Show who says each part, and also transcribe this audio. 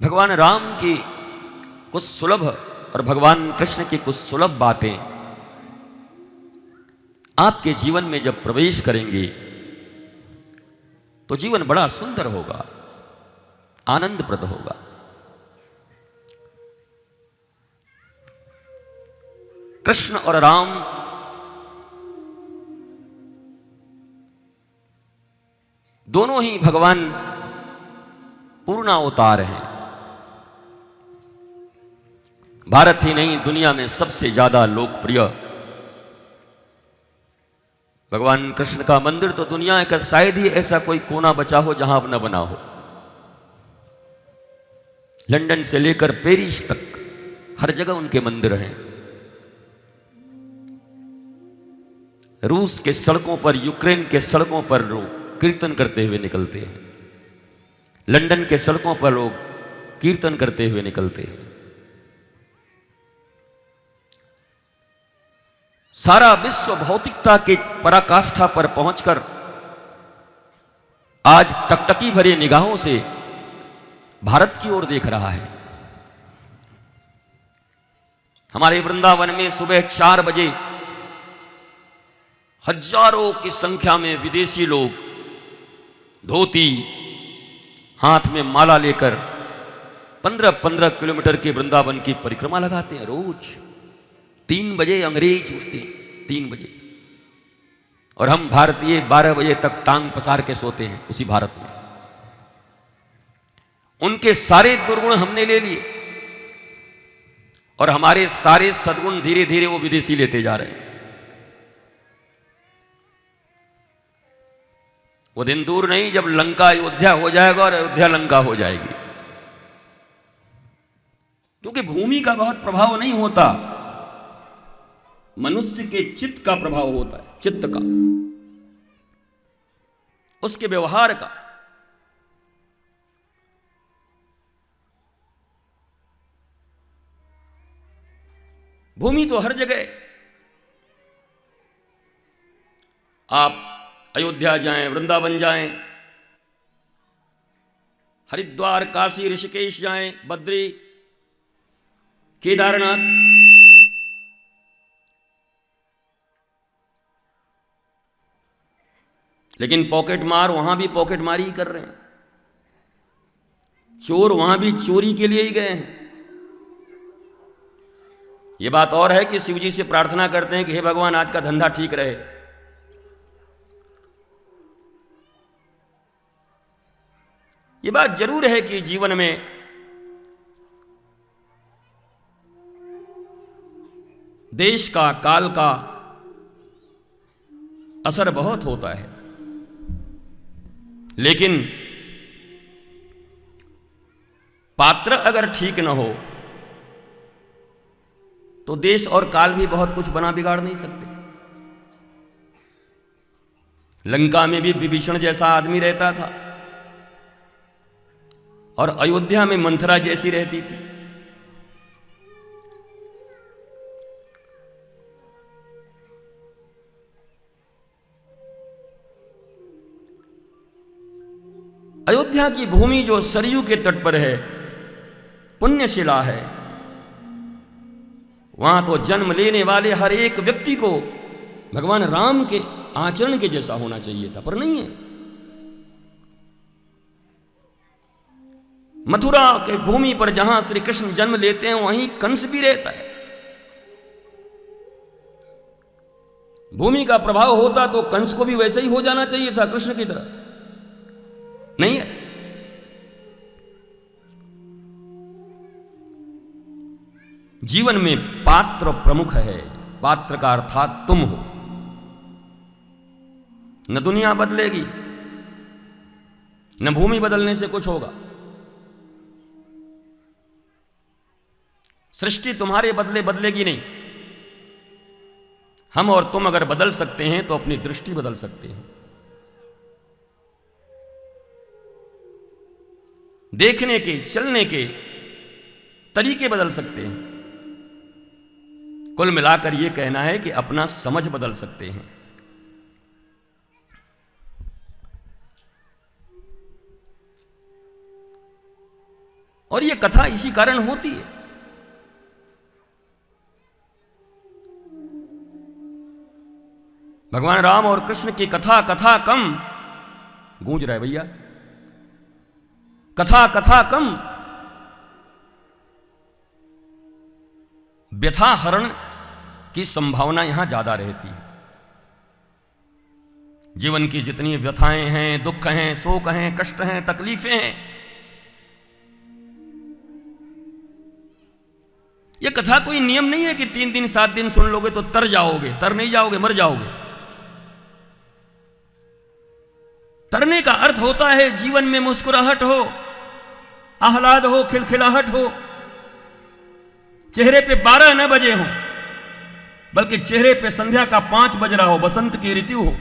Speaker 1: भगवान राम की कुछ सुलभ और भगवान कृष्ण की कुछ सुलभ बातें आपके जीवन में जब प्रवेश करेंगी तो जीवन बड़ा सुंदर होगा, आनंदप्रद होगा। कृष्ण और राम दोनों ही भगवान पूर्णावतार हैं। भारत ही नहीं, दुनिया में सबसे ज्यादा लोकप्रिय भगवान कृष्ण का मंदिर तो दुनिया का शायद ही ऐसा कोई कोना बचा हो जहां अब न बना हो। लंदन से लेकर पेरिस तक हर जगह उनके मंदिर हैं। रूस के सड़कों पर, यूक्रेन के सड़कों पर लोग कीर्तन करते हुए निकलते हैं। लंदन के सड़कों पर लोग कीर्तन करते हुए निकलते हैं। सारा विश्व भौतिकता के पराकाष्ठा पर पहुंचकर आज टकटकी भरे निगाहों से भारत की ओर देख रहा है। हमारे वृंदावन में सुबह 4 बजे हजारों की संख्या में विदेशी लोग धोती, हाथ में माला लेकर 15-15 किलोमीटर के वृंदावन की परिक्रमा लगाते हैं रोज। 3 बजे अंग्रेज उठते हैं, 3 बजे, और हम भारतीय 12 बजे तक टांग पसार के सोते हैं उसी भारत में। उनके सारे दुर्गुण हमने ले लिए और हमारे सारे सद्गुण धीरे धीरे वो विदेशी लेते जा रहे हैं। वो दिन दूर नहीं जब लंका अयोध्या हो जाएगा और अयोध्या लंका हो जाएगी। क्योंकि भूमि का बहुत प्रभाव नहीं होता, मनुष्य के चित्त का प्रभाव होता है, चित्त का, उसके व्यवहार का। भूमि तो हर जगह, आप अयोध्या जाएं, वृंदावन जाएं, हरिद्वार, काशी, ऋषिकेश जाएं, बद्री, केदारनाथ, लेकिन पॉकेट मार वहां भी पॉकेट मारी ही कर रहे हैं। चोर वहां भी चोरी के लिए ही गए हैं। यह बात और है कि शिव जी से प्रार्थना करते हैं कि हे भगवान आज का धंधा ठीक रहे। यह बात जरूर है कि जीवन में देश का, काल का असर बहुत होता है, लेकिन पात्र अगर ठीक न हो तो देश और काल भी बहुत कुछ बना बिगाड़ नहीं सकते। लंका में भी विभीषण जैसा आदमी रहता था और अयोध्या में मंथरा जैसी रहती थी। अयोध्या की भूमि जो सरयू के तट पर है, पुण्यशिला है। वहां तो जन्म लेने वाले हर एक व्यक्ति को भगवान राम के आचरण के जैसा होना चाहिए था, पर नहीं है। मथुरा के भूमि पर जहां श्री कृष्ण जन्म लेते हैं वहीं कंस भी रहता है। भूमि का प्रभाव होता तो कंस को भी वैसे ही हो जाना चाहिए था, कृष्ण की तरह। नहीं है। जीवन में पात्र प्रमुख है। पात्र का अर्थात तुम हो। न दुनिया बदलेगी, न भूमि बदलने से कुछ होगा। सृष्टि तुम्हारे बदले बदलेगी नहीं। हम और तुम अगर बदल सकते हैं तो अपनी दृष्टि बदल सकते हैं, देखने के, चलने के तरीके बदल सकते हैं। कुल मिलाकर यह कहना है कि अपना समझ बदल सकते हैं। और ये कथा इसी कारण होती है। भगवान राम और कृष्ण की कथा कथा कम गूंज रहा है भैया, कथा कथा कम, व्यथा हरण की संभावना यहां ज्यादा रहती है। जीवन की जितनी व्यथाएं हैं, दुख हैं, शोक हैं, कष्ट हैं, तकलीफें हैं, यह कथा कोई नियम नहीं है कि 3 दिन 7 दिन सुन लोगे तो तर जाओगे। तर नहीं जाओगे, मर जाओगे। तरने का अर्थ होता है जीवन में मुस्कुराहट हो, आह्लाद हो, खिलखिलाहट हो, चेहरे पे 12 न बजे हो, बल्कि चेहरे पे संध्या का 5 बज रहा हो, बसंत की ऋतु हो।